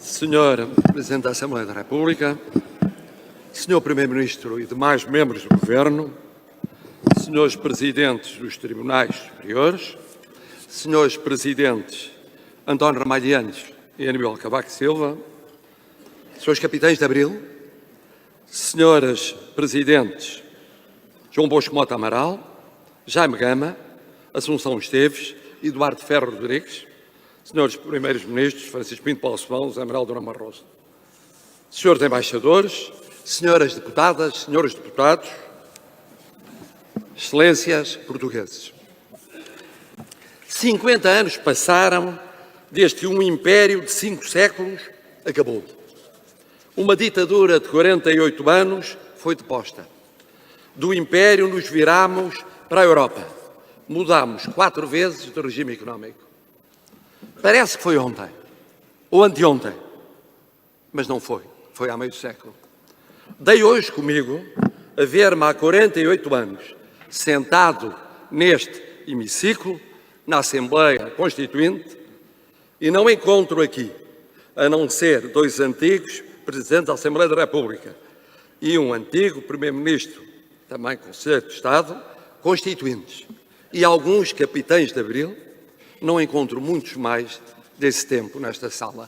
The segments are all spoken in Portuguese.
Senhor Presidente da Assembleia da República, Senhor Primeiro-Ministro e demais membros do Governo, Senhores Presidentes dos Tribunais Superiores, Senhores Presidentes António Ramalhianes e Aníbal Cavaco Silva, Senhores Capitães de Abril, Senhoras Presidentes João Bosco Mota Amaral, Jaime Gama, Assunção Esteves, Eduardo Ferro Rodrigues, Senhores Primeiros Ministros Francisco Pinto Paulo Sebão, José Manuel Durão Barroso, Senhores Embaixadores, Senhoras Deputadas, Senhores Deputados, Excelências portugueses. 50 anos passaram desde que um império de 5 séculos acabou. Uma ditadura de 48 anos foi deposta. Do império nos viramos para a Europa. Mudámos 4 vezes de regime económico. Parece que foi ontem, ou anteontem, mas não foi. Foi há meio século. Dei hoje comigo a ver-me há 48 anos, sentado neste hemiciclo, na Assembleia Constituinte, e não encontro aqui, a não ser 2 antigos Presidentes da Assembleia da República e um antigo Primeiro-Ministro, também Conselheiro de Estado, constituintes, e alguns capitães de Abril. Não encontro muitos mais desse tempo nesta sala.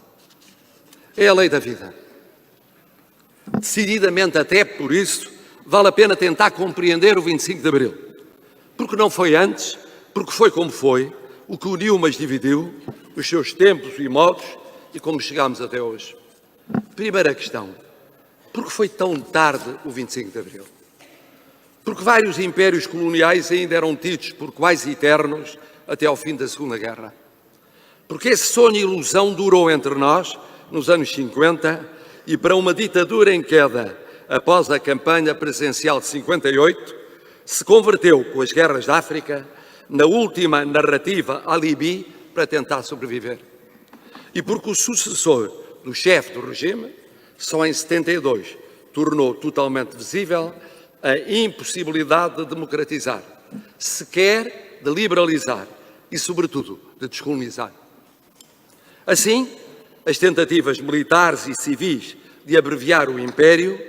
É a lei da vida. Decididamente, até por isso, vale a pena tentar compreender o 25 de Abril. Porque não foi antes, porque foi como foi, o que uniu mas dividiu, os seus tempos e modos e como chegámos até hoje. Primeira questão, por que foi tão tarde o 25 de Abril? Porque vários impérios coloniais ainda eram tidos por quase eternos até ao fim da Segunda Guerra. Porque esse sonho e ilusão durou entre nós, nos anos 50, e para uma ditadura em queda após a campanha presidencial de 58, se converteu, com as guerras da África, na última narrativa alibi para tentar sobreviver. E porque o sucessor do chefe do regime, só em 72, tornou totalmente visível a impossibilidade de democratizar, sequer de liberalizar e, sobretudo, de descolonizar. Assim, as tentativas militares e civis de abreviar o império,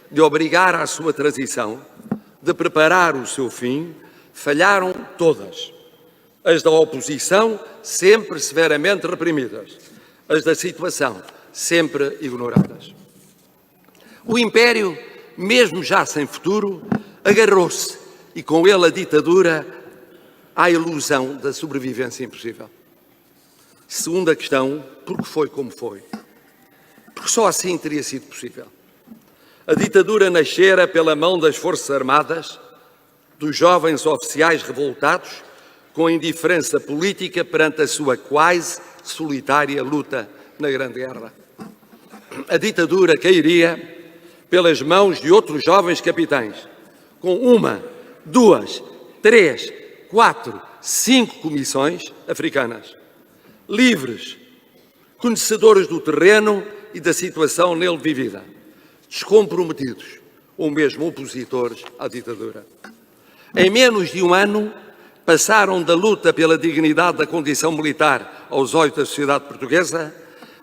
de obrigar à sua transição, de preparar o seu fim, falharam todas. As da oposição, sempre severamente reprimidas. As da situação, sempre ignoradas. O império, mesmo já sem futuro, agarrou-se e com ele a ditadura à ilusão da sobrevivência impossível. Segunda questão, por que foi como foi? Porque só assim teria sido possível. A ditadura nascera pela mão das Forças Armadas, dos jovens oficiais revoltados com a indiferença política perante a sua quase solitária luta na Grande Guerra. A ditadura cairia pelas mãos de outros jovens capitães, com 1, 2, 3, 4, 5 comissões africanas, livres, conhecedores do terreno e da situação nele vivida, descomprometidos ou mesmo opositores à ditadura. Em menos de um ano, passaram da luta pela dignidade da condição militar aos olhos da sociedade portuguesa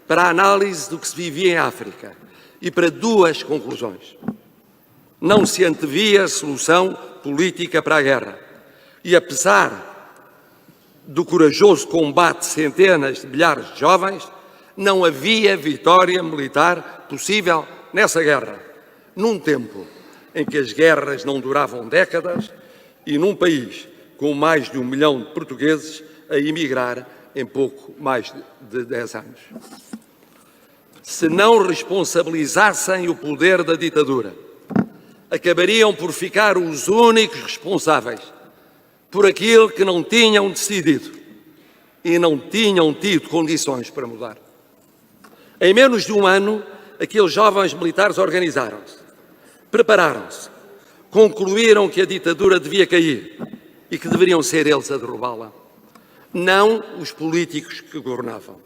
para a análise do que se vivia em África e para 2 conclusões. Não se antevia solução política para a guerra. E apesar do corajoso combate de centenas de milhares de jovens, não havia vitória militar possível nessa guerra, num tempo em que as guerras não duravam décadas e num país com mais de 1 milhão de portugueses a emigrar em pouco mais de 10 anos. Se não responsabilizassem o poder da ditadura, acabariam por ficar os únicos responsáveis por aquilo que não tinham decidido e não tinham tido condições para mudar. Em menos de um ano, aqueles jovens militares organizaram-se, prepararam-se, concluíram que a ditadura devia cair e que deveriam ser eles a derrubá-la. Não os políticos que governavam,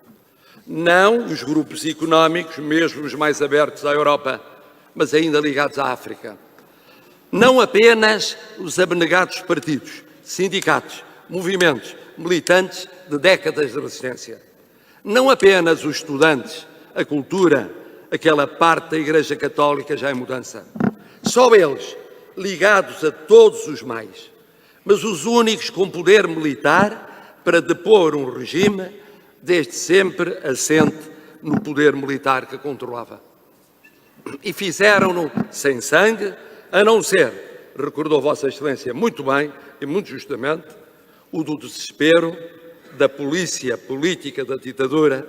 não os grupos económicos, mesmo os mais abertos à Europa, mas ainda ligados à África. Não apenas os abnegados partidos, sindicatos, movimentos militantes de décadas de resistência. Não apenas os estudantes a cultura, aquela parte da Igreja Católica já em mudança. Só eles, ligados a todos os mais, mas os únicos com poder militar para depor um regime desde sempre assente no poder militar que controlava. E fizeram-no sem sangue, a não ser, recordou Vossa Excelência muito bem e muito justamente, o do desespero da polícia política da ditadura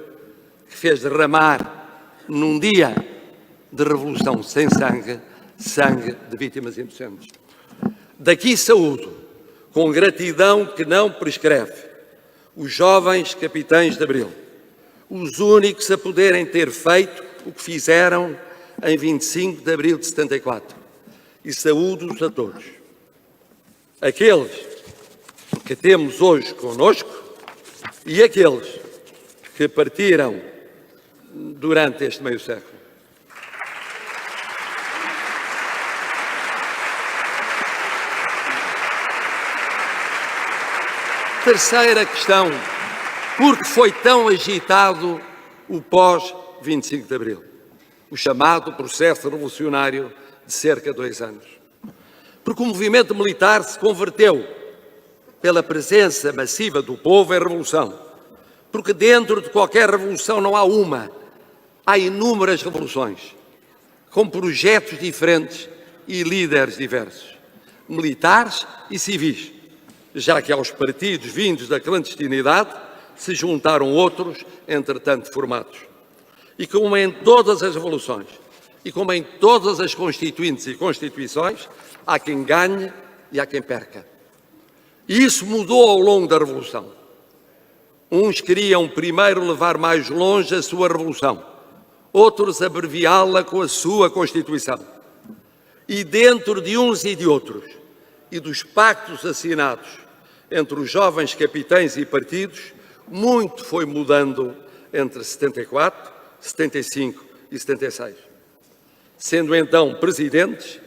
que fez derramar num dia de revolução sem sangue, sangue de vítimas inocentes. Daqui saúdo, com gratidão que não prescreve, os jovens capitães de Abril, os únicos a poderem ter feito o que fizeram em 25 de abril de 74. E saúdo-os a todos. Aqueles que temos hoje conosco e aqueles que partiram durante este meio século. Terceira questão, por que foi tão agitado o pós-25 de abril? O chamado processo revolucionário de cerca de 2 anos. Porque o movimento militar se converteu pela presença massiva do povo em revolução. Porque dentro de qualquer revolução não há uma, há inúmeras revoluções, com projetos diferentes e líderes diversos, militares e civis, já que aos partidos vindos da clandestinidade se juntaram outros, entretanto formados. E como em todas as revoluções, e como em todas as constituintes e constituições, há quem ganhe e há quem perca. E isso mudou ao longo da Revolução. Uns queriam primeiro levar mais longe a sua revolução, outros abreviá-la com a sua Constituição. E dentro de uns e de outros, e dos pactos assinados entre os jovens capitães e partidos, muito foi mudando entre 74, 75 e 76. Sendo então presidentes,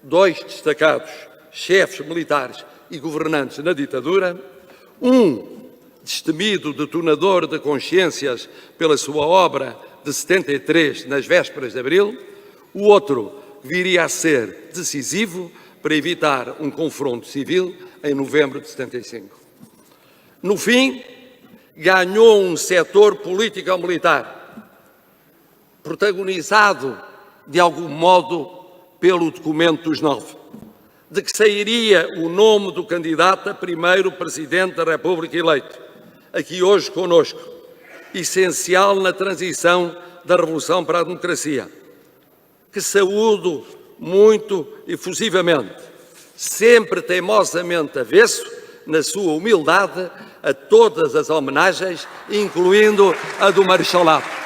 2 destacados chefes militares e governantes na ditadura, um destemido detonador de consciências pela sua obra de 73 nas vésperas de abril, o outro viria a ser decisivo para evitar um confronto civil em novembro de 75. No fim, ganhou um setor político-militar, protagonizado de algum modo pelo documento dos 9, de que sairia o nome do candidato a primeiro Presidente da República eleito, aqui hoje conosco, essencial na transição da Revolução para a democracia, que saúdo muito efusivamente, sempre teimosamente avesso, na sua humildade, a todas as homenagens, incluindo a do Marechalato.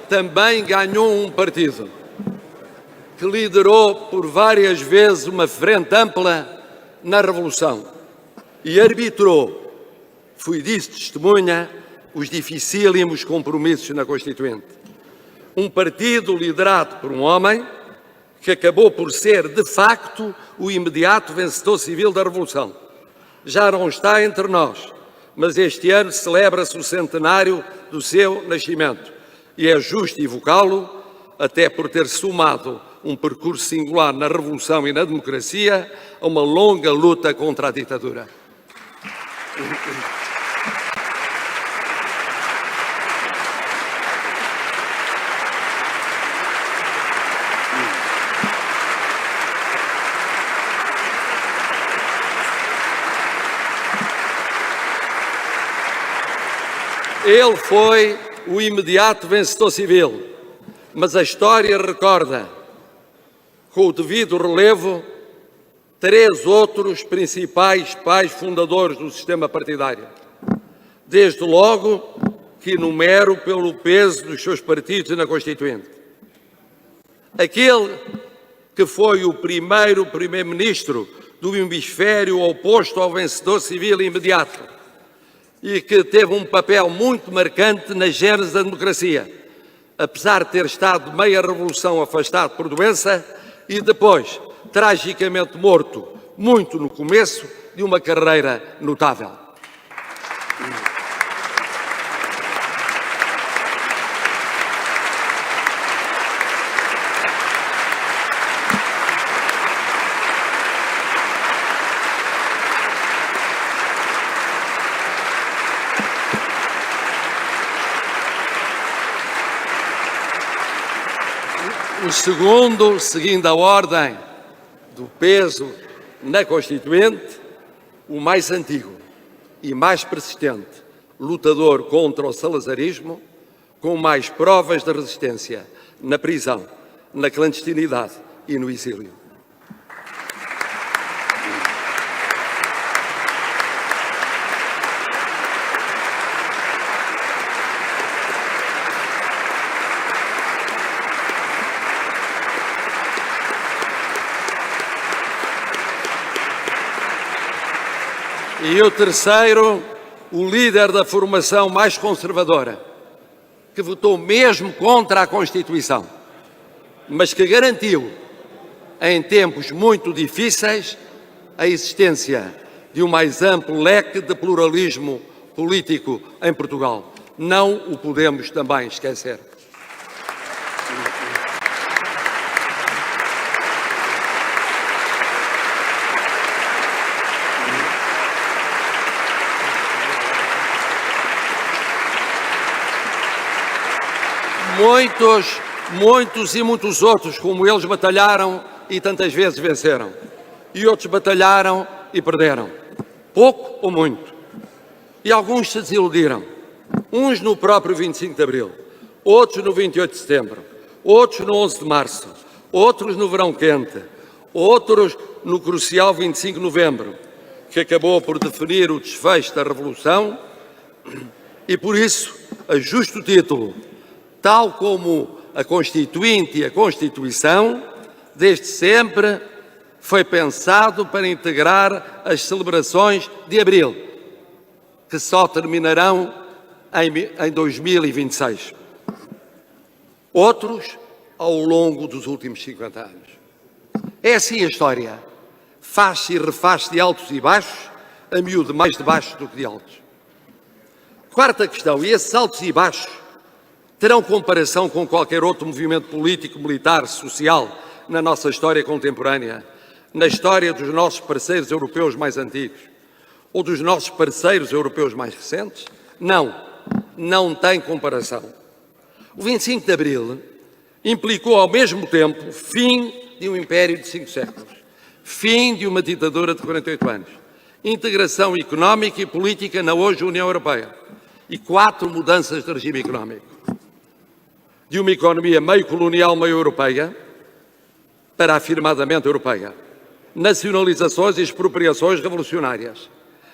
Também ganhou um partido que liderou por várias vezes uma frente ampla na Revolução e arbitrou, fui disso testemunha, os dificílimos compromissos na Constituinte. Um partido liderado por um homem que acabou por ser, de facto, o imediato vencedor civil da Revolução. Já não está entre nós, mas este ano celebra-se o centenário do seu nascimento e é justo evocá-lo, até por ter somado um percurso singular na Revolução e na democracia a uma longa luta contra a ditadura. Ele foi o imediato vencedor civil, mas a história recorda, com o devido relevo, 3 outros principais pais fundadores do sistema partidário. Desde logo, que enumero pelo peso dos seus partidos na Constituinte. Aquele que foi o primeiro primeiro-ministro do hemisfério oposto ao vencedor civil imediato e que teve um papel muito marcante na gênese da democracia, apesar de ter estado meia revolução afastado por doença e depois, tragicamente morto, muito no começo de uma carreira notável. O segundo, seguindo a ordem do peso na Constituinte, o mais antigo e mais persistente lutador contra o salazarismo, com mais provas de resistência na prisão, na clandestinidade e no exílio. E o terceiro, o líder da formação mais conservadora, que votou mesmo contra a Constituição, mas que garantiu, em tempos muito difíceis, a existência de um mais amplo leque de pluralismo político em Portugal. Não o podemos também esquecer. Muitos e muitos outros, como eles, batalharam e tantas vezes venceram. E outros batalharam e perderam. Pouco ou muito. E alguns se desiludiram. Uns no próprio 25 de Abril, outros no 28 de Setembro, outros no 11 de Março, outros no Verão Quente, outros no crucial 25 de Novembro, que acabou por definir o desfecho da Revolução e, por isso, a justo título, tal como a Constituinte e a Constituição, desde sempre foi pensado para integrar as celebrações de Abril, que só terminarão em 2026. Outros ao longo dos últimos 50 anos. É assim a história. Faz-se e refaz-se de altos e baixos, a miúdo mais de baixos do que de altos. Quarta questão, e esses altos e baixos terão comparação com qualquer outro movimento político, militar, social na nossa história contemporânea, na história dos nossos parceiros europeus mais antigos ou dos nossos parceiros europeus mais recentes? Não tem comparação. O 25 de Abril implicou ao mesmo tempo fim de um império de 5 séculos, fim de uma ditadura de 48 anos, integração económica e política na hoje União Europeia e 4 mudanças de regime económico. De uma economia meio colonial, meio europeia, para afirmadamente europeia. Nacionalizações e expropriações revolucionárias.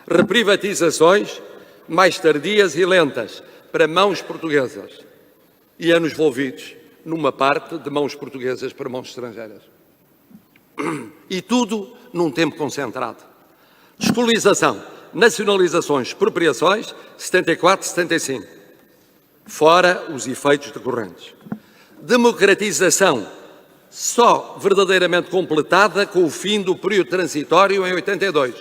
Reprivatizações mais tardias e lentas, para mãos portuguesas. E anos envolvidos numa parte de mãos portuguesas para mãos estrangeiras. E tudo num tempo concentrado. Descolonização, nacionalizações, expropriações, 74, 75. Fora os efeitos decorrentes. Democratização, só verdadeiramente completada com o fim do período transitório em 82.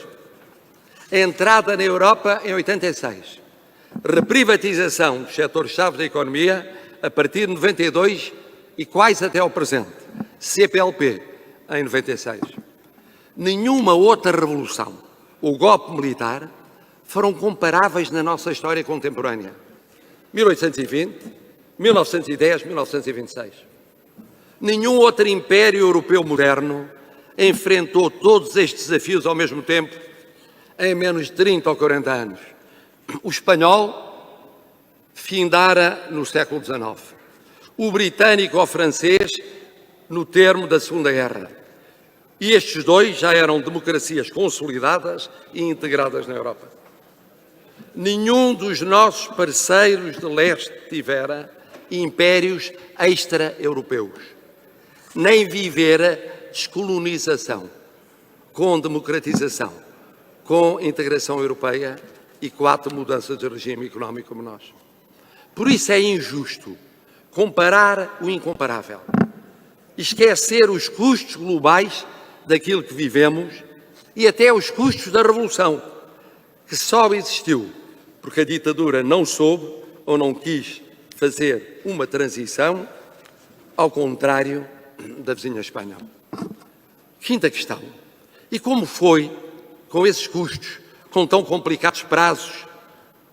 Entrada na Europa em 86. Reprivatização dos setores-chave da economia a partir de 92 e quase até ao presente. CPLP em 96. Nenhuma outra revolução ou golpe militar foram comparáveis na nossa história contemporânea. 1820, 1910, 1926. Nenhum outro império europeu moderno enfrentou todos estes desafios ao mesmo tempo em menos de 30 ou 40 anos. O espanhol findara no século XIX. O britânico ou francês no termo da Segunda Guerra. E estes dois já eram democracias consolidadas e integradas na Europa. nenhum dos nossos parceiros de leste tivera impérios extra-europeus, nem vivera descolonização, com democratização, com integração europeia e 4 mudanças de regime económico como nós. Por isso é injusto comparar o incomparável, esquecer os custos globais daquilo que vivemos e até os custos da revolução, que só existiu porque a ditadura não soube ou não quis fazer uma transição, ao contrário da vizinha Espanha. Quinta questão. E como foi, com esses custos, com tão complicados prazos,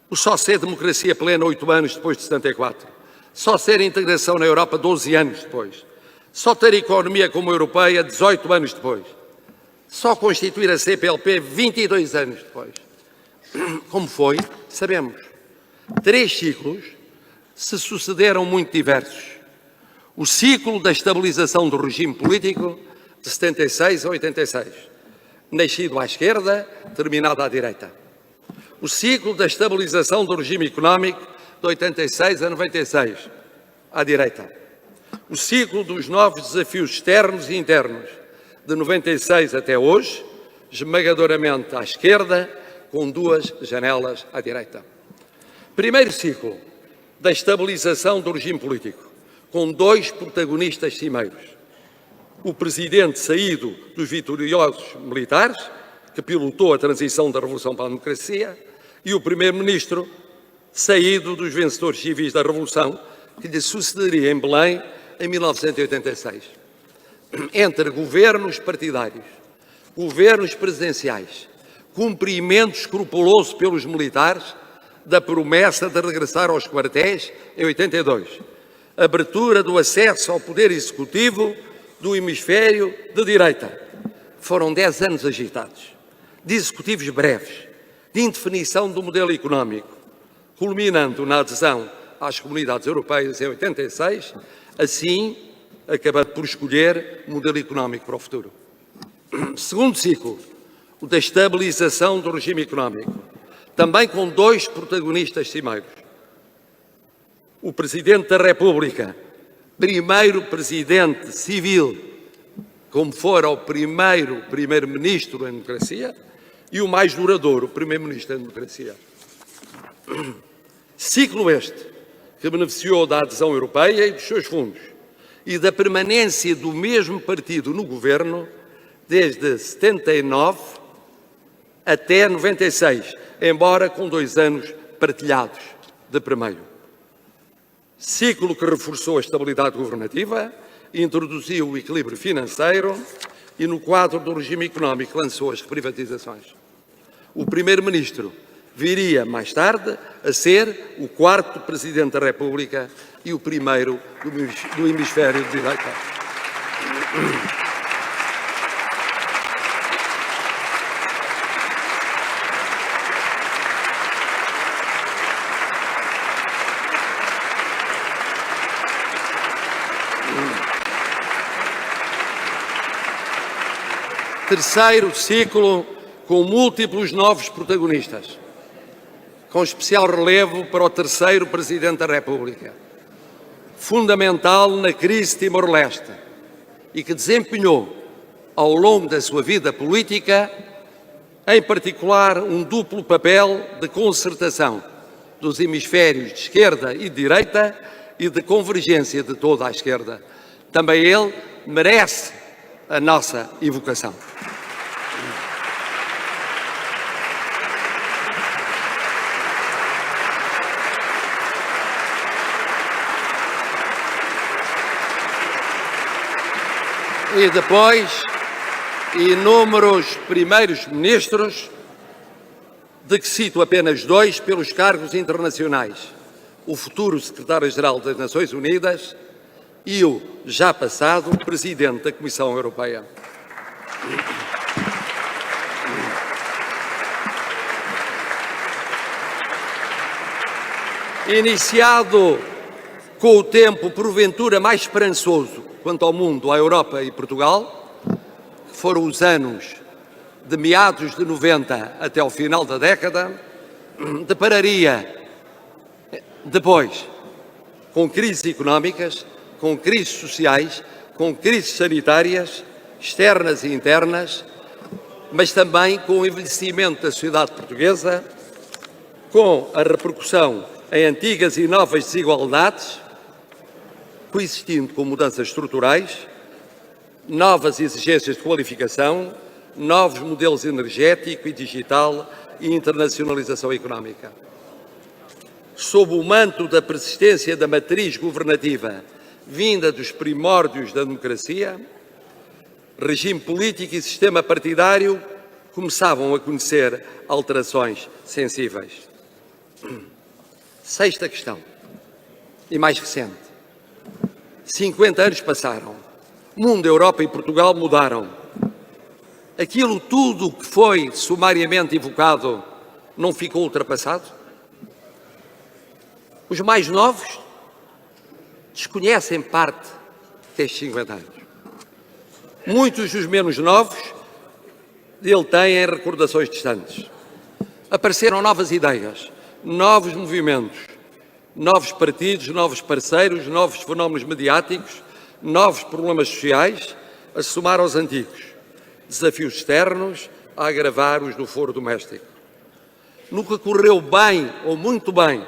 o só ser democracia plena 8 anos depois de 74, só ser integração na Europa 12 anos depois, só ter economia como europeia 18 anos depois, só constituir a CPLP 22 anos depois? Como foi, sabemos. 3 ciclos se sucederam muito diversos. O ciclo da estabilização do regime político de 76 a 86, nascido à esquerda, terminado à direita. O ciclo da estabilização do regime económico de 86 a 96, à direita. O ciclo dos novos desafios externos e internos, de 96 até hoje, esmagadoramente à esquerda, com 2 janelas à direita. Primeiro ciclo da estabilização do regime político, com 2 protagonistas cimeiros. O presidente saído dos vitoriosos militares, que pilotou a transição da Revolução para a democracia, e o primeiro-ministro saído dos vencedores civis da Revolução, que lhe sucederia em Belém em 1986. Entre governos partidários, governos presidenciais, cumprimento escrupuloso pelos militares da promessa de regressar aos quartéis em 82, abertura do acesso ao poder executivo do hemisfério de direita. Foram 10 anos agitados, de executivos breves, de indefinição do modelo económico, culminando na adesão às comunidades europeias em 86, assim acabando por escolher o modelo económico para o futuro. Segundo ciclo, o da estabilização do regime económico, também com 2 protagonistas cimeiros. O Presidente da República, primeiro Presidente civil, como fora o primeiro Primeiro-Ministro em democracia, e o mais duradouro, o Primeiro-Ministro em democracia. Ciclo este, que beneficiou da adesão europeia e dos seus fundos, e da permanência do mesmo partido no governo desde 79 até 96, embora com 2 anos partilhados de primeiro. Ciclo que reforçou a estabilidade governativa, introduziu o equilíbrio financeiro e, no quadro do regime económico, lançou as privatizações. O primeiro-ministro viria mais tarde a ser o 4º Presidente da República e o primeiro do hemisfério de direita. Terceiro ciclo com múltiplos novos protagonistas, com especial relevo para o 3º Presidente da República, fundamental na crise de Timor-Leste e que desempenhou, ao longo da sua vida política, em particular um duplo papel de concertação dos hemisférios de esquerda e de direita e de convergência de toda a esquerda. Também ele merece a nossa evocação. E depois, inúmeros primeiros ministros, de que cito apenas 2 pelos cargos internacionais: o futuro secretário-geral das Nações Unidas e o já passado Presidente da Comissão Europeia. Iniciado com o tempo, porventura, mais esperançoso quanto ao mundo, à Europa e Portugal, que foram os anos de meados de 90 até ao final da década, depararia depois com crises económicas, com crises sociais, com crises sanitárias, externas e internas, mas também com o envelhecimento da sociedade portuguesa, com a repercussão em antigas e novas desigualdades, coexistindo com mudanças estruturais, novas exigências de qualificação, novos modelos energético e digital e internacionalização económica. Sob o manto da persistência da matriz governativa vinda dos primórdios da democracia, regime político e sistema partidário começavam a conhecer alterações sensíveis. Sexta questão, e mais recente. 50 anos passaram. Mundo, Europa e Portugal mudaram. Aquilo tudo que foi sumariamente evocado não ficou ultrapassado? Os mais novos desconhecem parte destes 50 anos. Muitos dos menos novos dele têm recordações distantes. Apareceram novas ideias, novos movimentos, novos partidos, novos parceiros, novos fenómenos mediáticos, novos problemas sociais a somar aos antigos. Desafios externos a agravar os do foro doméstico. No que correu bem ou muito bem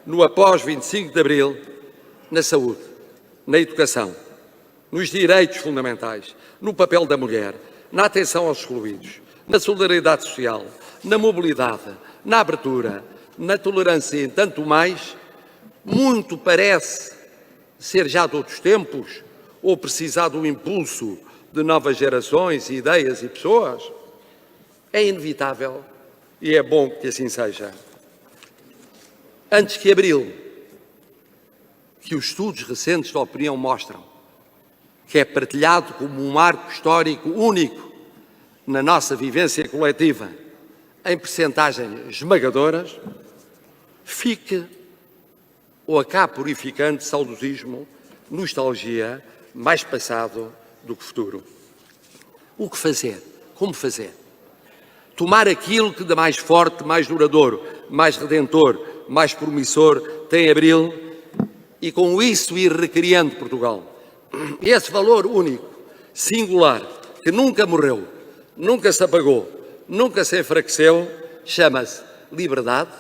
no após 25 de Abril, na saúde, na educação, nos direitos fundamentais, no papel da mulher, na atenção aos excluídos, na solidariedade social, na mobilidade, na abertura, na tolerância e tanto mais, muito parece ser já de outros tempos ou precisar do impulso de novas gerações, ideias e pessoas. É inevitável e é bom que assim seja. Antes que Abril, que os estudos recentes de opinião mostram, que é partilhado como um marco histórico único na nossa vivência coletiva, em percentagens esmagadoras, fique ou acabe purificando saudosismo, nostalgia, mais passado do que futuro. O que fazer? Como fazer? Tomar aquilo que de mais forte, mais duradouro, mais redentor, mais promissor tem Abril e com isso ir recriando Portugal. Esse valor único, singular, que nunca morreu, nunca se apagou, nunca se enfraqueceu, chama-se liberdade,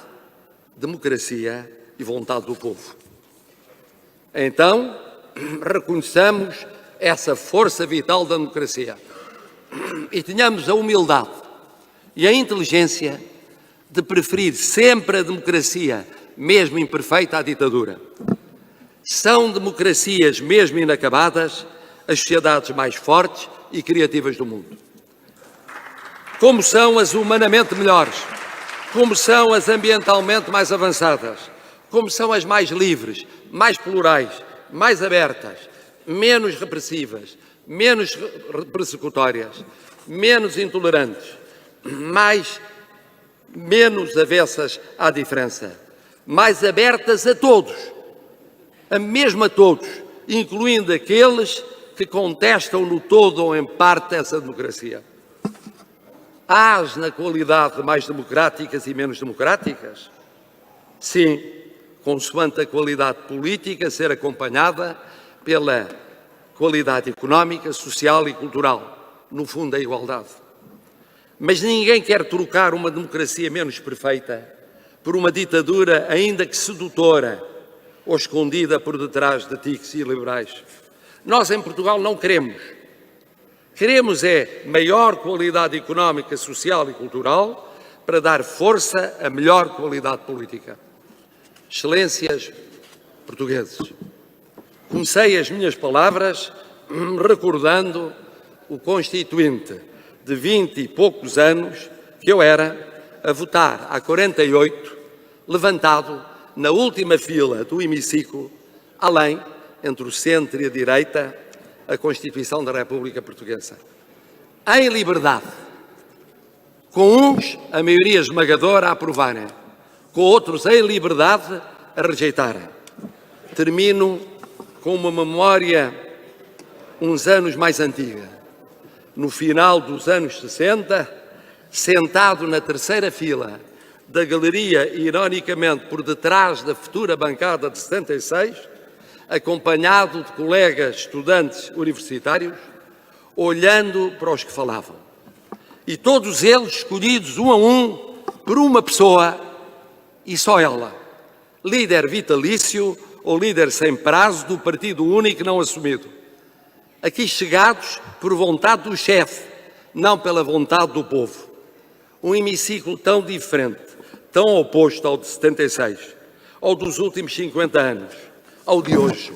democracia e vontade do povo. Então, reconheçamos essa força vital da democracia e tenhamos a humildade e a inteligência de preferir sempre a democracia, mesmo imperfeita, à ditadura. São democracias, mesmo inacabadas, as sociedades mais fortes e criativas do mundo. Como são as humanamente melhores, como são as ambientalmente mais avançadas, como são as mais livres, mais plurais, mais abertas, menos repressivas, menos persecutórias, menos intolerantes, menos avessas à diferença, mais abertas a todos, mesmo a todos, incluindo aqueles que contestam no todo ou em parte essa democracia. Há na qualidade mais democráticas e menos democráticas? Sim, consoante a qualidade política ser acompanhada pela qualidade económica, social e cultural, no fundo a igualdade. Mas ninguém quer trocar uma democracia menos perfeita por uma ditadura ainda que sedutora ou escondida por detrás de tiques iliberais. Nós em Portugal não queremos. Queremos é maior qualidade económica, social e cultural para dar força a melhor qualidade política. Excelências portugueses, comecei as minhas palavras recordando o constituinte de 20 e poucos anos que eu era a votar há 48, levantado na última fila do hemiciclo, além, entre o centro e a direita, a Constituição da República Portuguesa. Em liberdade, com uns a maioria esmagadora a aprovarem, com outros em liberdade a rejeitarem. Termino com uma memória uns anos mais antiga. No final dos anos 60, sentado na terceira fila da galeria, ironicamente por detrás da futura bancada de 76, acompanhado de colegas estudantes universitários, olhando para os que falavam. E todos eles escolhidos um a um por uma pessoa e só ela, líder vitalício ou líder sem prazo do partido único não assumido. Aqui chegados por vontade do chefe, não pela vontade do povo. Um hemiciclo tão diferente, tão oposto ao de 76, ao dos últimos 50 anos, ao de hoje.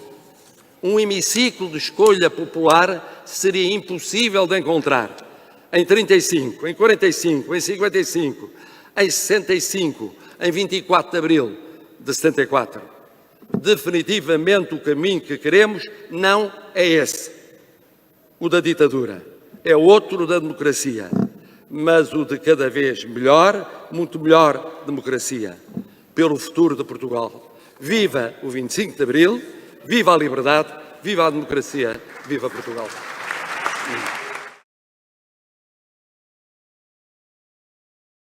Um hemiciclo de escolha popular seria impossível de encontrar em 35, em 45, em 55, em 65, em 24 de abril de 74. Definitivamente o caminho que queremos não é esse, o da ditadura, é outro da democracia, mas o de cada vez melhor, muito melhor democracia, pelo futuro de Portugal. Viva o 25 de Abril, viva a liberdade, viva a democracia, viva Portugal.